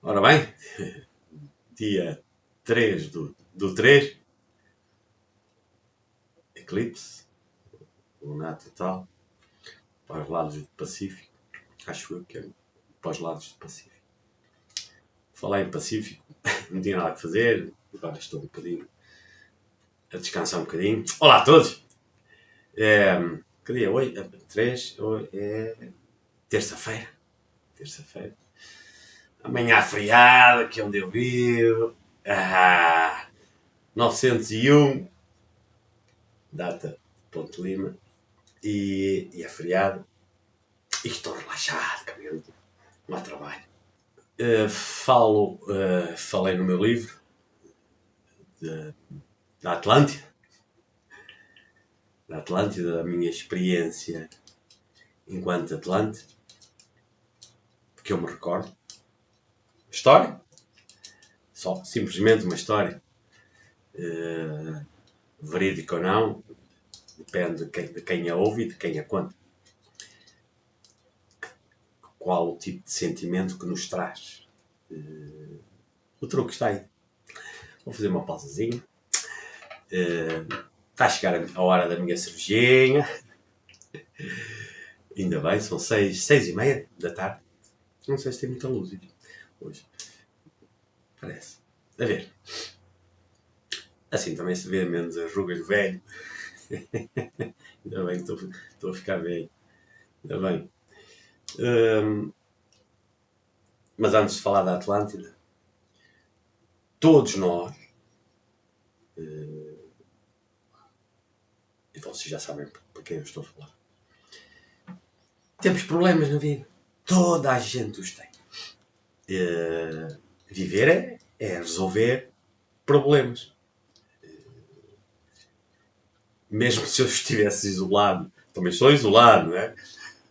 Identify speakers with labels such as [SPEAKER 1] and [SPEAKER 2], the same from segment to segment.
[SPEAKER 1] Ora bem, dia 3 do 3, eclipse, lunar total, para os lados do Pacífico, acho eu que é para os lados do Pacífico. Falar em Pacífico, não tinha nada a fazer, agora estou um bocadinho a descansar um bocadinho. Olá a todos! Que dia hoje? 3, hoje é terça-feira. Amanhã há feriado, que é onde eu vivo. 901, data de Ponte Lima, e é feriado. E estou relaxado, cabelo, não há trabalho. Falei no meu livro da Atlântida, da minha experiência enquanto Atlante, que eu me recordo. História? Só, simplesmente uma história. Verídico ou não, depende de quem a ouve e de quem a conta. Qual o tipo de sentimento que nos traz. O truque está aí. Vou fazer uma pausazinha. Está a chegar a hora da minha cervejinha. Ainda bem, são 6h30 da tarde. Não sei se tem muita luz hoje. Parece. A ver. Assim também se vê menos as rugas de velho. Ainda bem que estou a ficar velho. Ainda bem. Mas antes de falar da Atlântida, todos nós, e vocês já sabem para quem eu estou a falar, temos problemas na vida. Toda a gente os tem. Viver é resolver problemas. Mesmo se eu estivesse isolado, também sou isolado, não é?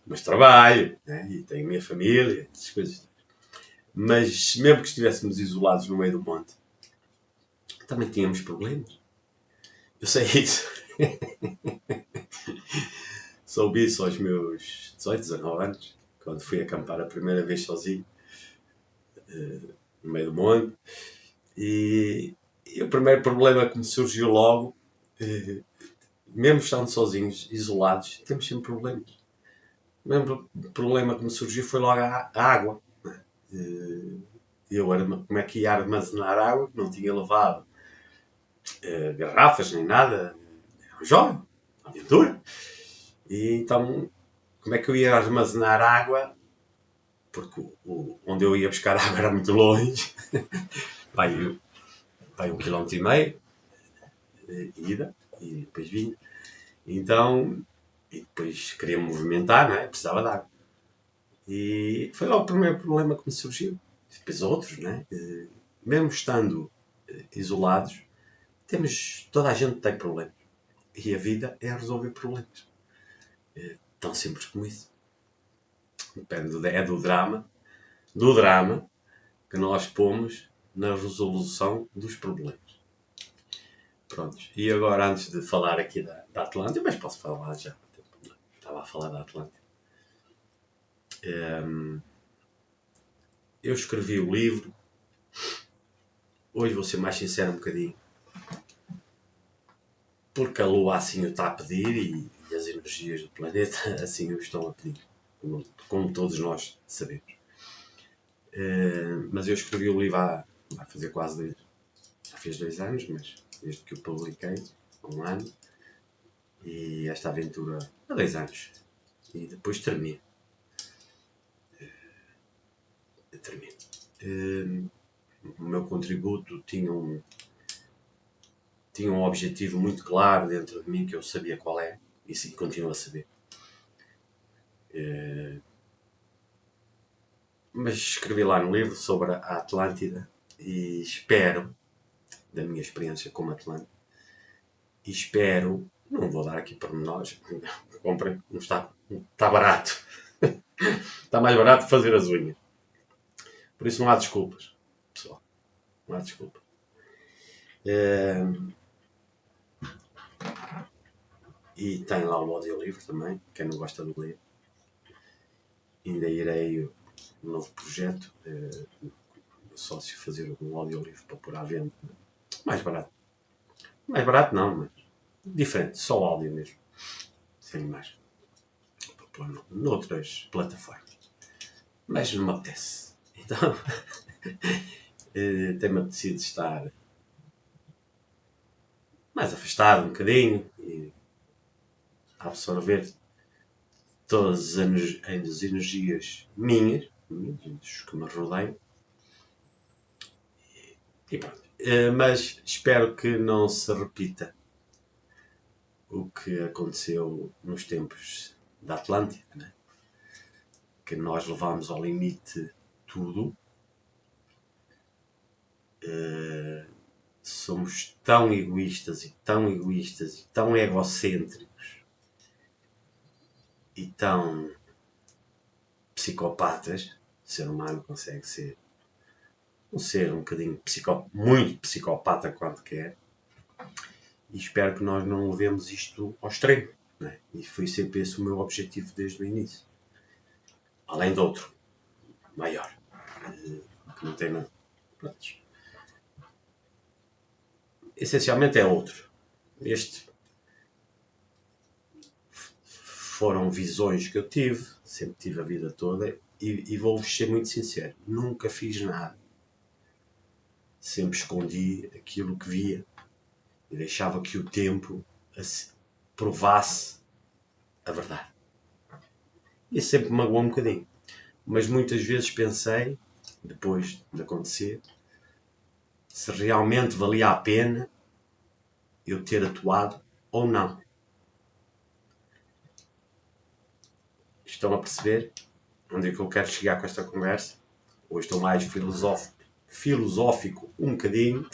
[SPEAKER 1] Mas trabalho, né? E tenho a minha família, essas coisas. Mas mesmo que estivéssemos isolados no meio do monte, também tínhamos problemas. Eu sei isso. Soube isso aos meus 18, 19 anos, quando fui acampar a primeira vez sozinho, no meio do monte. E o primeiro problema que me surgiu logo, mesmo estando sozinhos, isolados, temos sempre problemas. O mesmo problema que me surgiu foi logo a água. Como é que ia armazenar água? Não tinha levado garrafas nem nada. Era um jovem, aventura. E então, como é que eu ia armazenar água? Porque onde eu ia buscar água era muito longe. Vai 1,5 km, ida, e depois vinha. Então, e depois queria movimentar, não é? Precisava de água. E foi logo o primeiro problema que me surgiu. Depois outros, não é? Mesmo estando isolados, toda a gente tem problemas. E a vida é resolver problemas. Tão simples como isso. Depende do drama que nós pomos na resolução dos problemas. Prontos. E agora, antes de falar aqui da Atlântida, mas posso falar já. Estava a falar da Atlântida. Eu escrevi o livro. Hoje vou ser mais sincero um bocadinho. Porque a Lua assim o está a pedir e as energias do planeta assim o estão a pedir. Como todos nós sabemos. Mas eu escrevi o livro vai fazer quase já fez 2 anos, mas desde que o publiquei, há 1 ano. E esta aventura há 10 anos. E depois termino. O meu contributo tinha um objetivo muito claro dentro de mim, que eu sabia qual é, e sim, continuo a saber. Mas escrevi lá no livro sobre a Atlântida e espero, da minha experiência como Atlante, e espero, não vou dar aqui pormenores, comprem, não está barato. Está mais barato fazer as unhas. Por isso não há desculpas, pessoal. Não há desculpa. E tem lá o audiolivro também, quem não gosta de ler. Ainda irei um novo projeto. sócio fazer um audiolivro para pôr à venda. Mais barato. Mais barato não, mas diferente. Só áudio mesmo. Sem imagem. Para pôr noutras plataformas. Mas não me apetece. Então, tem-me apetecido estar mais afastado um bocadinho e absorver todas as energias minhas, dos que me rodeiam. E pronto. Mas espero que não se repita o que aconteceu nos tempos da Atlântida, né? Que nós levámos ao limite tudo. Somos tão egoístas e tão egocêntricos e tão psicopatas. O ser humano consegue ser um ser um bocadinho muito psicopata quando quer, e espero que nós não levemos isto ao extremo, né? E foi sempre esse o meu objetivo desde o início, além de outro maior que não tem nada. Essencialmente é outro. Este foram visões que eu tive, sempre tive a vida toda, e vou-vos ser muito sincero, nunca fiz nada. Sempre escondi aquilo que via e deixava que o tempo provasse a verdade. Isso sempre me magoou um bocadinho. Mas muitas vezes pensei, depois de acontecer, se realmente valia a pena eu ter atuado ou não. Estão a perceber onde é que eu quero chegar com esta conversa? Hoje estou mais filosófico um bocadinho.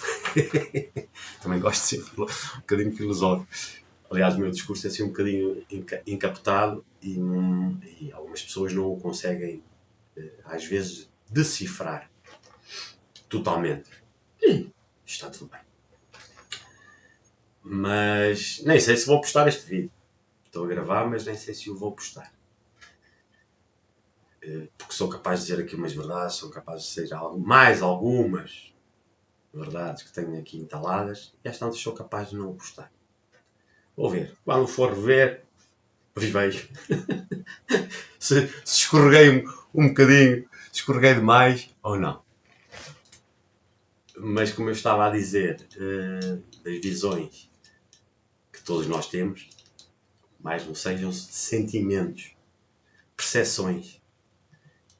[SPEAKER 1] Também gosto de ser um bocadinho filosófico. Aliás, o meu discurso é assim um bocadinho encapotado e algumas pessoas não o conseguem, às vezes, decifrar totalmente. E está tudo bem. Mas nem sei se vou postar este vídeo. Estou a gravar, mas nem sei se o vou postar. Porque sou capaz de dizer aqui umas verdades, sou capaz de dizer mais algumas verdades que tenho aqui entaladas, e às tantas sou capaz de não o postar. Vou ver. Quando for rever, vejo. se escorreguei um bocadinho, se escorreguei demais ou não. Mas como eu estava a dizer, das visões que todos nós temos, mais não sejam sentimentos, percepções,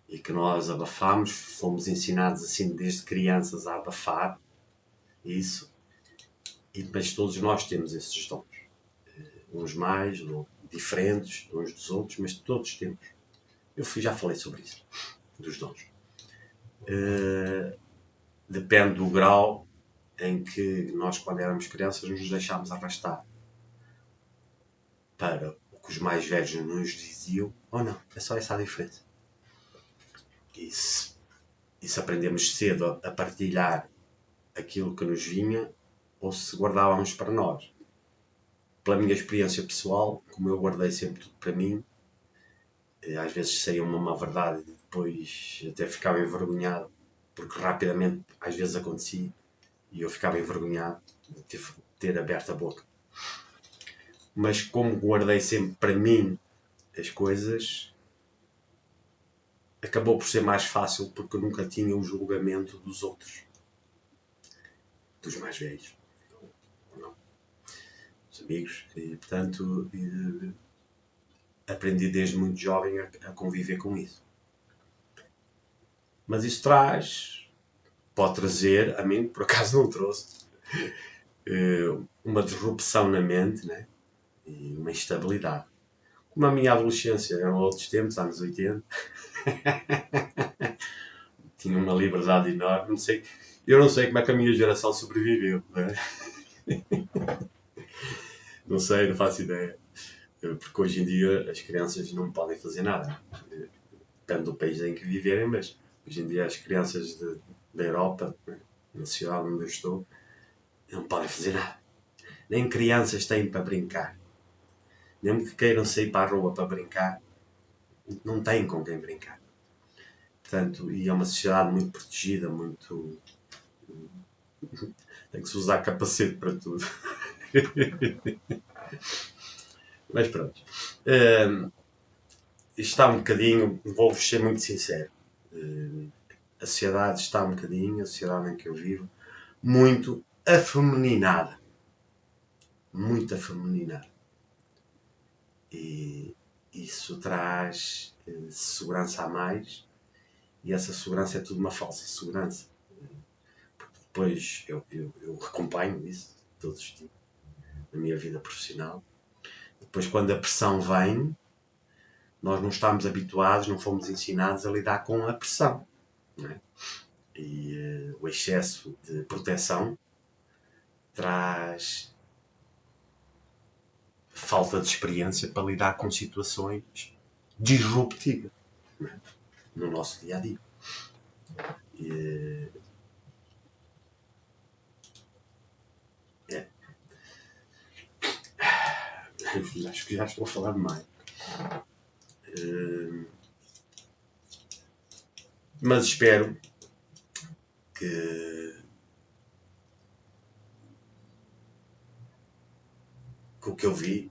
[SPEAKER 1] e que nós abafamos, fomos ensinados assim desde crianças a abafar isso, mas todos nós temos esses dons, uns mais, ou diferentes uns dos outros, mas todos temos. Eu já falei sobre isso, dos dons. Depende do grau em que nós, quando éramos crianças, nos deixámos arrastar para o que os mais velhos nos diziam ou não. É só essa a diferença. E se aprendemos cedo a partilhar aquilo que nos vinha, ou se guardávamos para nós. Pela minha experiência pessoal, como eu guardei sempre tudo para mim, às vezes saía uma verdade e depois até ficava envergonhado, porque rapidamente às vezes acontecia e eu ficava envergonhado de ter aberto a boca. Mas como guardei sempre para mim as coisas, acabou por ser mais fácil, porque eu nunca tinha o julgamento dos outros, dos mais velhos, não, dos amigos, e portanto aprendi desde muito jovem a conviver com isso. Mas isso pode trazer, a mim por acaso não trouxe, uma disrupção na mente, né? E uma instabilidade. Como a minha adolescência eram outros tempos, anos 80, tinha uma liberdade enorme, eu não sei como é que a minha geração sobreviveu, né? Não sei, não faço ideia, porque hoje em dia as crianças não podem fazer nada, depende do país em que viverem, mas hoje em dia as crianças da Europa, na cidade onde eu estou, não podem fazer nada, nem crianças têm para brincar, mesmo que queiram sair para a rua para brincar, não têm com quem brincar. portanto, e é uma sociedade muito protegida, muito... Tem que se usar capacete para tudo. Mas pronto. Isto está um bocadinho, vou-vos ser muito sincero, a sociedade está um bocadinho, a sociedade em que eu vivo, muito afemeninada. Muito afemeninada. E isso traz segurança a mais, e essa segurança é tudo uma falsa segurança. Porque depois eu acompanho isso todos os dias na minha vida profissional. Depois, quando a pressão vem, nós não estamos habituados, não fomos ensinados a lidar com a pressão. Não é? E o excesso de proteção traz falta de experiência para lidar com situações disruptivas, não é? No nosso dia a dia. Acho que já estou a falar demais. Mas espero que o que eu vi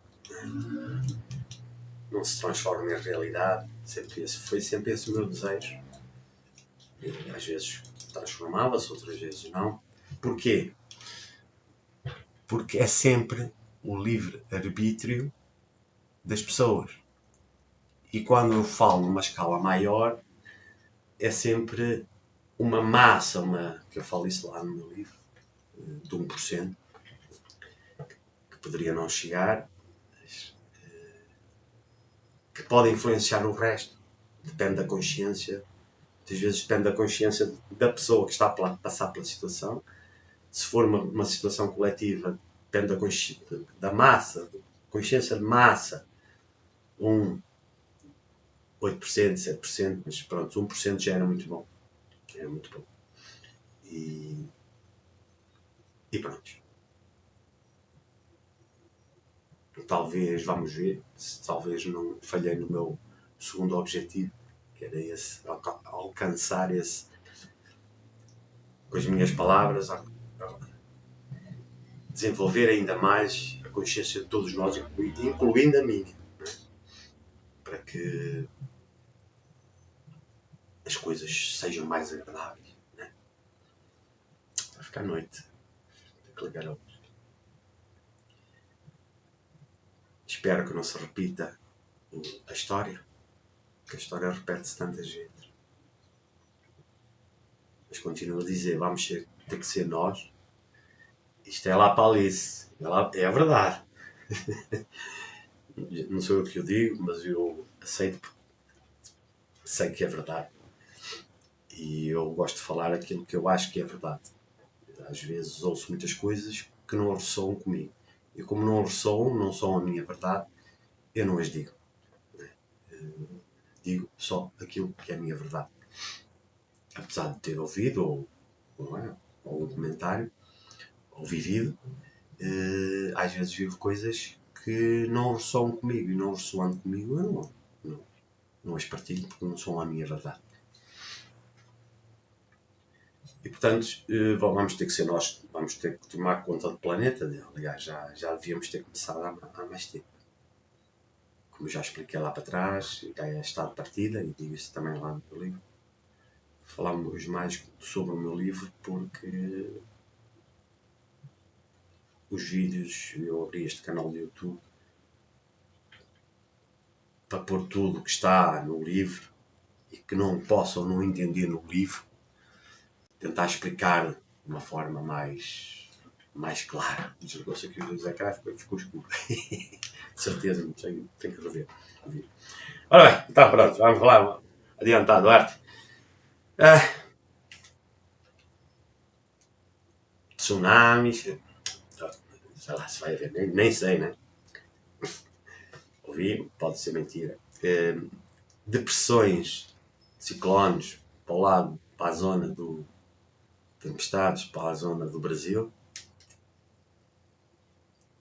[SPEAKER 1] não se transforme em realidade. Foi sempre esse o meu desejo. E às vezes transformava-se, outras vezes não. Porquê? Porque é sempre o livre-arbítrio das pessoas. E quando eu falo numa escala maior, é sempre uma massa, que eu falo isso lá no meu livro, de 1%, que poderia não chegar, mas, que pode influenciar o resto. Depende da consciência. Muitas vezes depende da consciência da pessoa que está a passar pela situação. Se for uma situação coletiva, depende da massa, consciência de massa. 8%, 7%, mas pronto, 1% já era muito bom. Era muito bom. E pronto. Talvez, vamos ver, se talvez não falhei no meu segundo objetivo, que era esse, alcançar esse, com as minhas palavras, desenvolver ainda mais a consciência de todos nós, incluindo a minha, para que as coisas sejam mais agradáveis. Né? Vai ficar noite. Tenho que ligar a luz. Espero que não se repita a história, porque a história repete-se tantas vezes. Mas continuo a dizer, vamos ter que ser nós. Isto é lá para Alice. É a verdade. Não sou eu que o digo, mas eu aceito porque sei que é verdade. E eu gosto de falar aquilo que eu acho que é verdade. Às vezes ouço muitas coisas que não ressoam comigo. E como não ressoam, não são a minha verdade, eu não as digo. Digo só aquilo que é a minha verdade. Apesar de ter ouvido ou um comentário, ou vivido, às vezes vivo coisas que não ressoam comigo. E não ressoando comigo, eu não as partilho porque não são a minha verdade. E portanto, vamos ter que ser nós, vamos ter que tomar conta do planeta. Aliás, já devíamos ter começado há mais tempo. Como já expliquei lá para trás, já é estado de partida, e digo isso também lá no meu livro. Falamos mais sobre o meu livro porque os vídeos, eu abri este canal de YouTube para pôr tudo o que está no livro e que não possam não entender no livro, tentar explicar de uma forma mais clara. Desligou-se aqui o José Craft, ficou escuro. De certeza, não sei, tenho que rever. Ora bem, então pronto, vamos lá adiantar, Duarte. Tsunamis, sei lá se vai haver, nem sei, né? Ouvi, pode ser mentira. Depressões, ciclones, para o lado, para a zona do tempestades, para a zona do Brasil.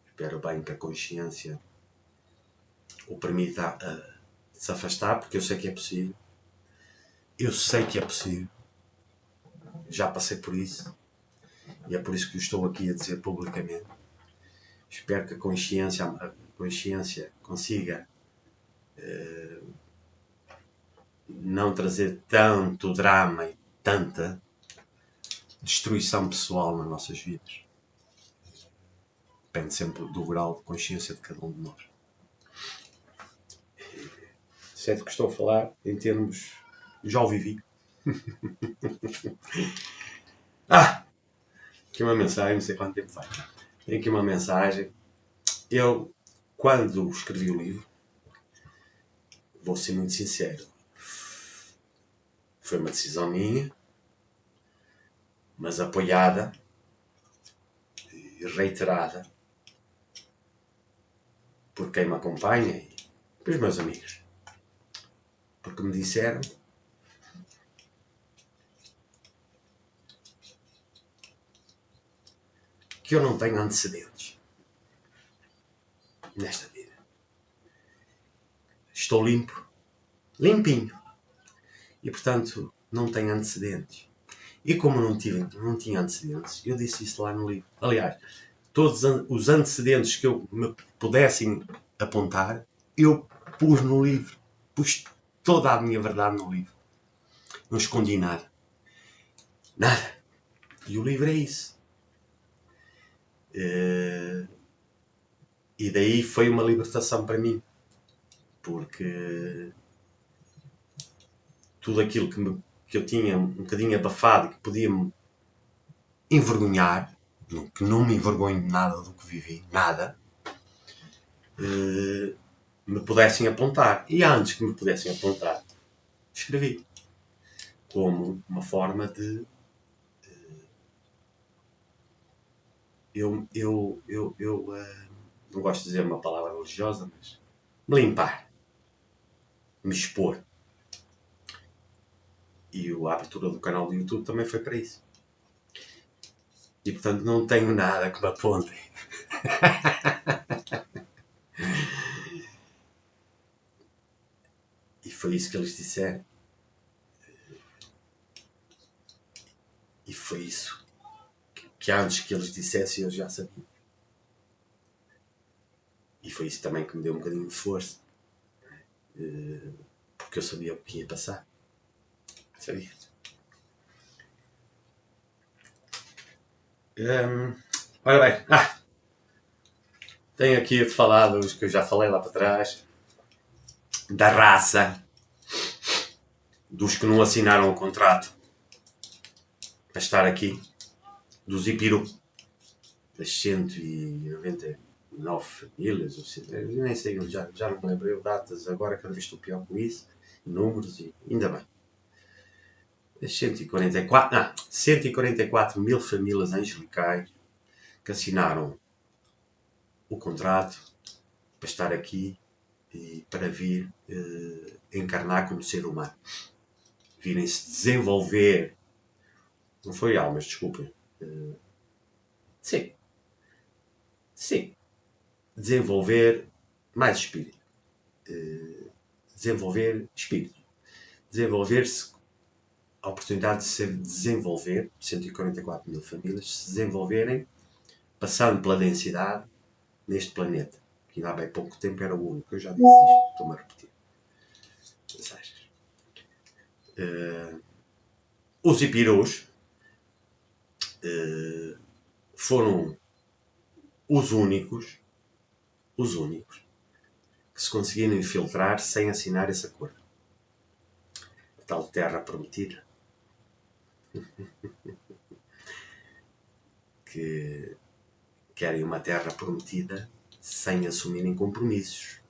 [SPEAKER 1] Espero bem que a consciência o permita se afastar, porque eu sei que é possível. Eu sei que é possível. Já passei por isso. E é por isso que o estou aqui a dizer publicamente. Espero que a consciência consiga não trazer tanto drama e tanta destruição pessoal nas nossas vidas. Depende sempre do grau de consciência de cada um de nós. Sei do que estou a falar em termos... Já o vivi. Aqui uma mensagem, não sei quanto tempo faz. Tem aqui uma mensagem. Eu, quando escrevi o livro, vou ser muito sincero, foi uma decisão minha, mas apoiada e reiterada por quem me acompanha e pelos meus amigos. Porque me disseram que eu não tenho antecedentes nesta vida. Estou limpo, limpinho. E, portanto, não tenho antecedentes. E como não tinha antecedentes, eu disse isso lá no livro. Aliás, todos os antecedentes que eu me pudessem apontar, eu pus no livro. Pus toda a minha verdade no livro. Não escondi nada. Nada. E o livro é isso. E daí foi uma libertação para mim. Porque tudo aquilo que eu tinha um bocadinho abafado, que podia-me envergonhar, que não me envergonho de nada do que vivi, nada, me pudessem apontar. E antes que me pudessem apontar, escrevi. Como uma forma de... Eu não gosto de dizer uma palavra religiosa, mas me limpar, me expor. E a abertura do canal do YouTube também foi para isso. E, portanto, não tenho nada que me aponte. E foi isso que eles disseram. E foi isso que antes que eles dissessem eu já sabia. E foi isso também que me deu um bocadinho de força. Porque eu sabia o que ia passar. Sabia. Ora bem, tenho aqui falado os que eu já falei lá para trás, da raça, dos que não assinaram o contrato para estar aqui, dos Ipiru, das 199 famílias, eu nem sei, já não me lembrei datas, agora cada vez estou pior com isso, números, e ainda bem. 144 mil famílias angelicais que assinaram o contrato para estar aqui e para vir encarnar como ser humano. Virem-se desenvolver. Não foi almas, desculpem. Sim. Desenvolver mais espírito. Desenvolver espírito. Desenvolver-se, a oportunidade de se desenvolver, 144 mil famílias, se desenvolverem, passando pela densidade neste planeta, que ainda há bem pouco tempo era o único. Eu já disse isto, estou-me a repetir. Mensagens. Os Ipirus foram os únicos que se conseguiram infiltrar sem assinar esse acordo. A tal terra prometida. Que querem uma terra prometida sem assumirem compromissos.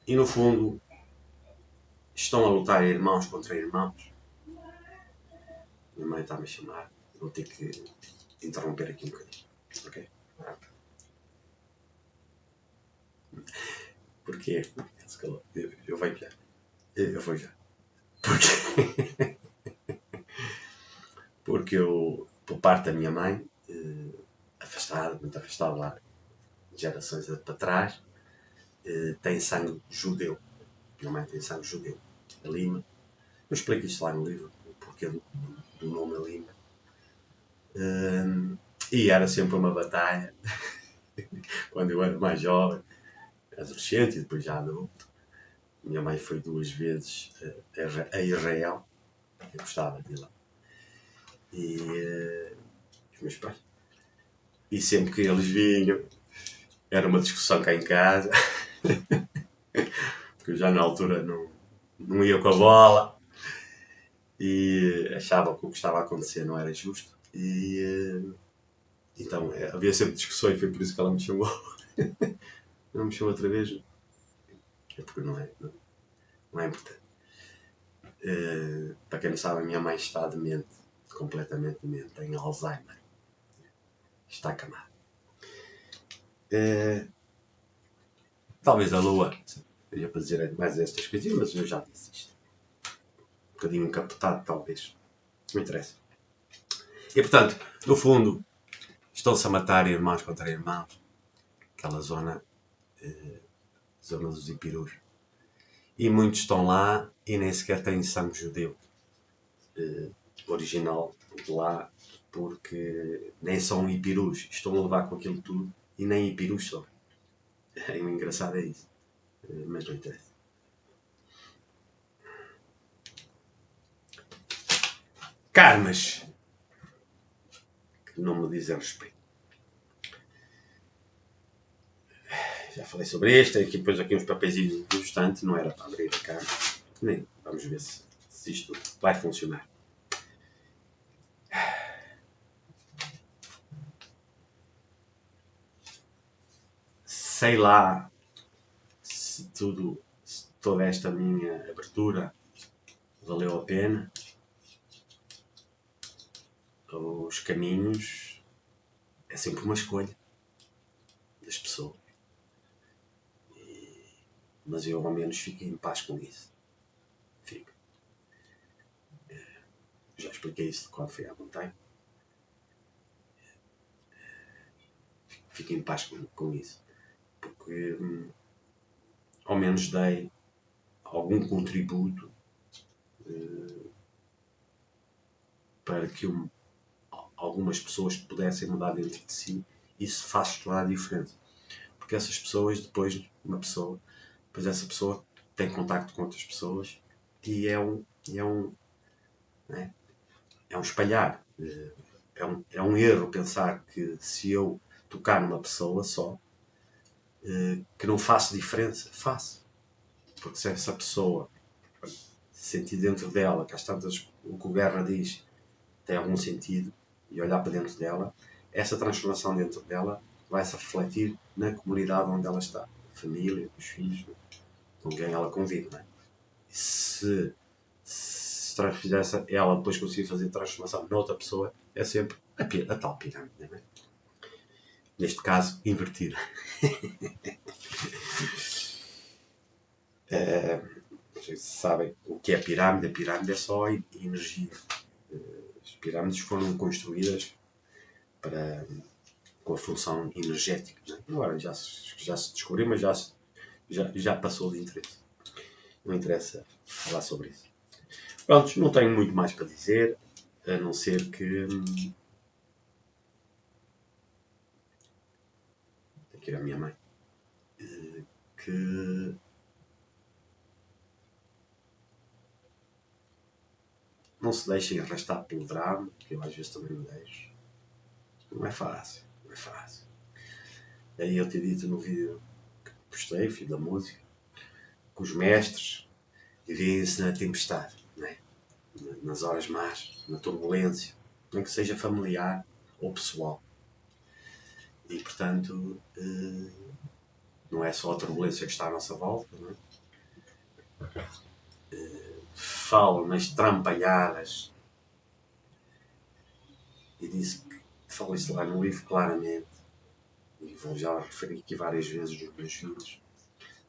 [SPEAKER 1] E no fundo estão a lutar irmãos contra irmãos. Minha mãe está-me a chamar. Vou ter que interromper aqui um bocadinho. Ok? Porquê? Eu venho já. Eu vou já. Porquê? Porque eu, por parte da minha mãe, muito afastada lá, gerações para trás, tem sangue judeu. Minha mãe tem sangue judeu. A Lima. Eu explico isto lá no livro, o porquê do nome Lima. E era sempre uma batalha. Quando eu era mais jovem, adolescente e depois já adulto. Minha mãe foi 2 vezes a Israel. Eu gostava de ir lá. E os meus pais. E sempre que eles vinham, era uma discussão cá em casa. Porque eu já na altura não ia com a bola. E achava que o que estava a acontecer não era justo. E então havia sempre discussões, foi por isso que ela me chamou. Não me chamou outra vez. É porque não é importante. Para quem não sabe, a minha mãe está demente, completamente demente, tem Alzheimer. Está acamada. Talvez a Lua seja para dizer mais estas coisas, mas eu já disse isto. Um bocadinho encapotado, talvez. Não interessa. E portanto, no fundo, estão-se a matar irmãos contra irmãos. Aquela zona dos Ipirus. E muitos estão lá e nem sequer têm sangue judeu original de lá, porque nem são Ipirus. Estão a levar com aquilo tudo e nem Ipirus são. O engraçado é isso. Mas não interessa. Karmas, que não me dizem respeito. Já falei sobre isto, aqui depois aqui uns papeizinhos do estante, não era para abrir a cara. Nem. Vamos ver se isto vai funcionar. Sei lá se toda esta minha abertura valeu a pena. Os caminhos é sempre uma escolha das pessoas. Mas eu ao menos fico em paz com isso. Fico. Já expliquei isso quando fui à montanha. Fico em paz com isso. Porque ao menos dei algum contributo para que algumas pessoas pudessem mudar dentro de si. Isso faz toda a diferença. Porque essas pessoas, depois essa pessoa tem contacto com outras pessoas e é um espalhar. É um erro pensar que se eu tocar numa pessoa só, que não faço diferença. Faço. Porque se essa pessoa sentir dentro dela, que às tantas o que o Guerra diz tem algum sentido, e olhar para dentro dela, essa transformação dentro dela vai se refletir na comunidade onde ela está, a família, os filhos, com quem ela convive. Não é? Se ela depois conseguir fazer transformação noutra pessoa, é sempre a tal pirâmide. Não é? Neste caso, invertida. Vocês sabem o que é pirâmide? A pirâmide é só energia. As pirâmides foram construídas com a função energética. Não é? Agora já se descobriu, mas já passou de interesse. Não interessa falar sobre isso. Pronto, não tenho muito mais para dizer, a não ser que aqui era a minha mãe, que não se deixem arrastar pelo drama, que eu às vezes também me deixo. Não é fácil. Daí eu ter dito no vídeo que postei, filho da música, que os mestres vivem-se na tempestade, não é? Nas horas más, na turbulência, nem que seja familiar ou pessoal. E portanto, não é só a turbulência que está à nossa volta, não é? Falo nas trampalhadas e falo isso lá no livro claramente, e vou já referir aqui várias vezes nos meus filhos.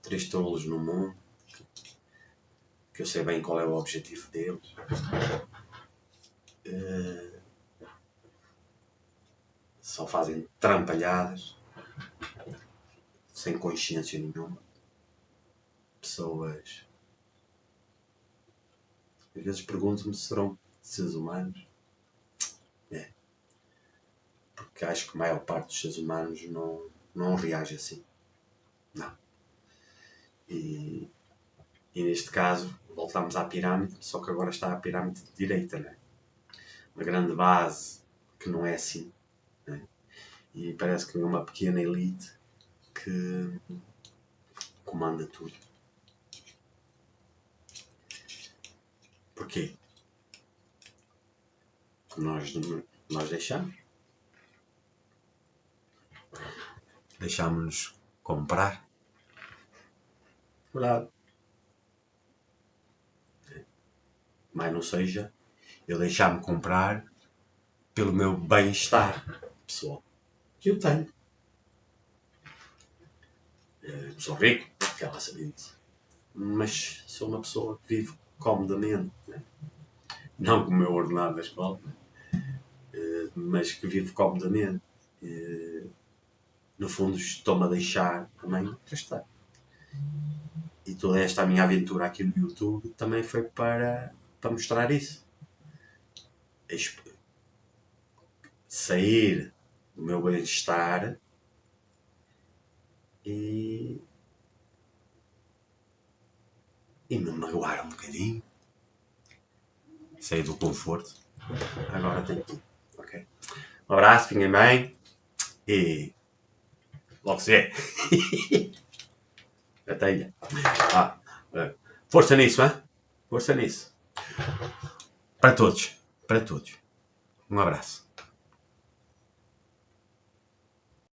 [SPEAKER 1] 3 tolos no mundo, que eu sei bem qual é o objetivo deles. Só fazem trampalhadas sem consciência nenhuma. pessoas... Às vezes pergunto-me se serão seres humanos. É. Porque acho que a maior parte dos seres humanos não reage assim. Não. E neste caso, voltamos à pirâmide, só que agora está a pirâmide de direita, né? Uma grande base que não é assim. Né? E parece que é uma pequena elite que comanda tudo. Porquê? Porque nós deixámos-nos comprar. Verdade. Mas não seja eu deixar-me comprar pelo meu bem-estar pessoal. Que eu tenho. Sou rico, que ela sabia disso. Mas sou uma pessoa que vive comodamente. Né? Não com o meu ordenado da escola, mas que vive comodamente. No fundo, estou-me a deixar também gastar. E toda esta minha aventura aqui no YouTube também foi para mostrar isso. Sair do meu bem-estar e me magoar um bocadinho. Sair do conforto. Agora tenho que ir. Ok? Um abraço, fiquem bem. E logo se vê. Até aí. Força nisso, hein? Força nisso. Para todos. Para todos. Um abraço.